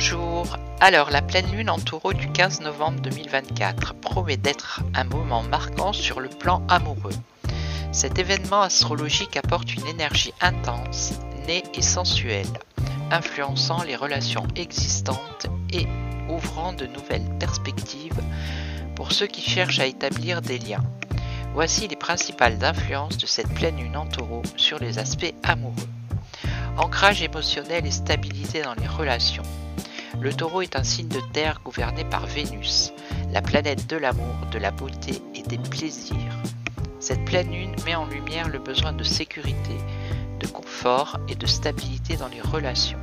Bonjour, alors la pleine lune en taureau du 15 novembre 2024 promet d'être un moment marquant sur le plan amoureux. Cet événement astrologique apporte une énergie intense, née et sensuelle, influençant les relations existantes et ouvrant de nouvelles perspectives pour ceux qui cherchent à établir des liens. Voici les principales influences de cette pleine lune en taureau sur les aspects amoureux. Ancrage émotionnel et stabilité dans les relations. Le taureau est un signe de terre gouverné par Vénus, la planète de l'amour, de la beauté et des plaisirs. Cette pleine lune met en lumière le besoin de sécurité, de confort et de stabilité dans les relations.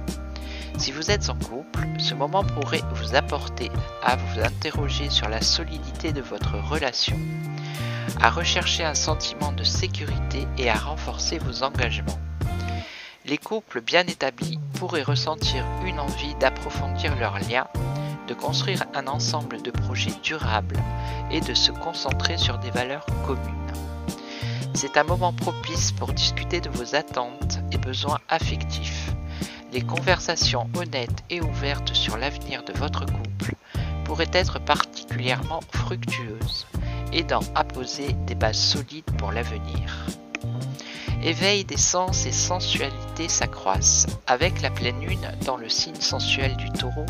Si vous êtes en couple, ce moment pourrait vous apporter à vous interroger sur la solidité de votre relation, à rechercher un sentiment de sécurité et à renforcer vos engagements. Les couples bien établis pourraient ressentir une envie d'approfondir leurs liens, de construire un ensemble de projets durables et de se concentrer sur des valeurs communes. C'est un moment propice pour discuter de vos attentes et besoins affectifs. Les conversations honnêtes et ouvertes sur l'avenir de votre couple pourraient être particulièrement fructueuses, aidant à poser des bases solides pour l'avenir. Éveil des sens et sensualité s'accroissent. Avec la pleine lune dans le signe sensuel du taureau,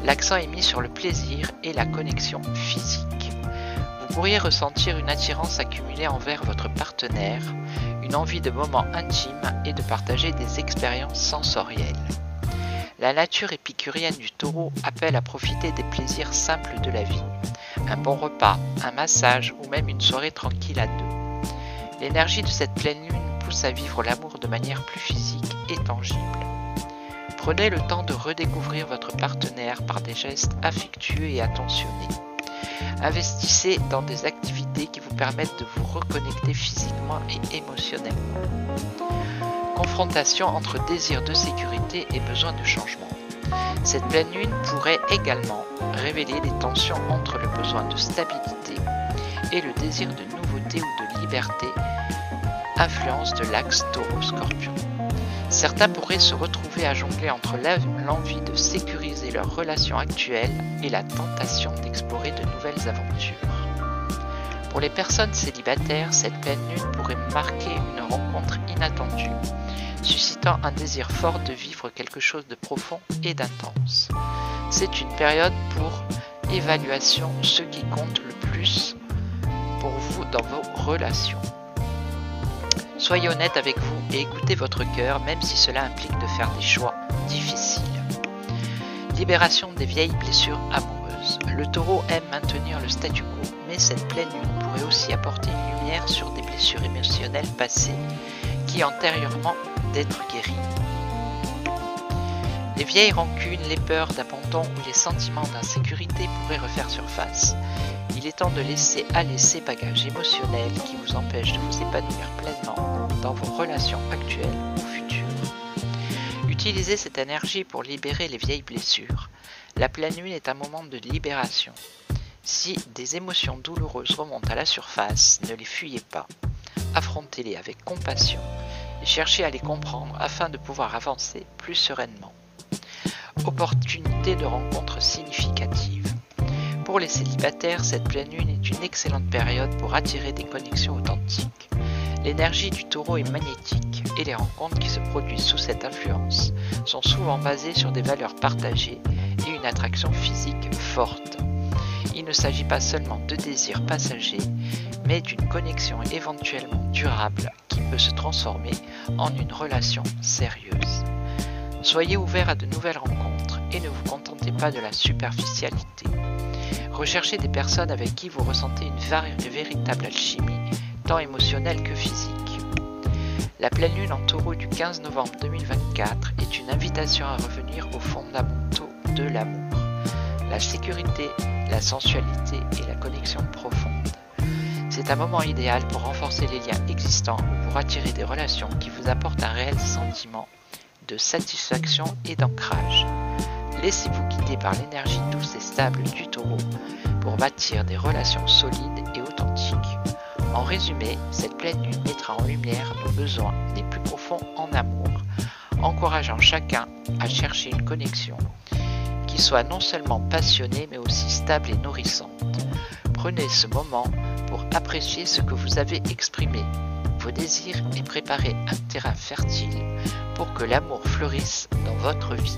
l'accent est mis sur le plaisir et la connexion physique. Vous pourriez ressentir une attirance accumulée envers votre partenaire, une envie de moments intimes et de partager des expériences sensorielles. La nature épicurienne du taureau appelle à profiter des plaisirs simples de la vie. Un bon repas, un massage ou même une soirée tranquille à deux. L'énergie de cette pleine lune pousse à vivre l'amour de manière plus physique et tangible. Prenez le temps de redécouvrir votre partenaire par des gestes affectueux et attentionnés. Investissez dans des activités qui vous permettent de vous reconnecter physiquement et émotionnellement. Confrontation entre désir de sécurité et besoin de changement. Cette pleine lune pourrait également révéler les tensions entre le besoin de stabilité et le désir de nouveauté ou de liberté, influence de l'axe taureau-scorpion. Certains pourraient se retrouver à jongler entre l'envie de sécuriser leur relation actuelle et la tentation d'explorer de nouvelles aventures. Pour les personnes célibataires, cette pleine lune pourrait marquer une rencontre inattendue, suscitant un désir fort de vivre quelque chose de profond et d'intense. C'est une période pour évaluation, ce qui compte le plus pour vous dans vos relations. Soyez honnête avec vous et écoutez votre cœur, même si cela implique de faire des choix difficiles. Libération des vieilles blessures amoureuses. Le taureau aime maintenir le statu quo, mais cette pleine lune pourrait aussi apporter une lumière sur des blessures émotionnelles passées qui antérieurement d'être guéries. Les vieilles rancunes, les peurs d'abandon ou les sentiments d'insécurité pourraient refaire surface. Il est temps de laisser aller ces bagages émotionnels qui vous empêchent de vous épanouir pleinement dans vos relations actuelles ou futures. Utilisez cette énergie pour libérer les vieilles blessures. La pleine lune est un moment de libération. Si des émotions douloureuses remontent à la surface, ne les fuyez pas. Affrontez-les avec compassion et cherchez à les comprendre afin de pouvoir avancer plus sereinement. Opportunité de rencontres significatives. Pour les célibataires, cette pleine lune est une excellente période pour attirer des connexions authentiques. L'énergie du taureau est magnétique et les rencontres qui se produisent sous cette influence sont souvent basées sur des valeurs partagées et une attraction physique forte. Il ne s'agit pas seulement de désirs passagers, mais d'une connexion éventuellement durable qui peut se transformer en une relation sérieuse. Soyez ouverts à de nouvelles rencontres et ne vous contentez pas de la superficialité. Recherchez des personnes avec qui vous ressentez une véritable alchimie, tant émotionnelle que physique. La pleine lune en taureau du 15 novembre 2024 est une invitation à revenir aux fondamentaux de l'amour, la sécurité, la sensualité et la connexion profonde. C'est un moment idéal pour renforcer les liens existants ou pour attirer des relations qui vous apportent un réel sentiment de satisfaction et d'ancrage. Laissez-vous guider par l'énergie douce et stable du taureau pour bâtir des relations solides et authentiques. En résumé, cette pleine lune mettra en lumière nos besoins les plus profonds en amour, encourageant chacun à chercher une connexion qui soit non seulement passionnée mais aussi stable et nourrissante. Prenez ce moment pour apprécier ce que vous avez exprimé, vos désirs et préparer un terrain fertile pour que l'amour fleurisse dans votre vie.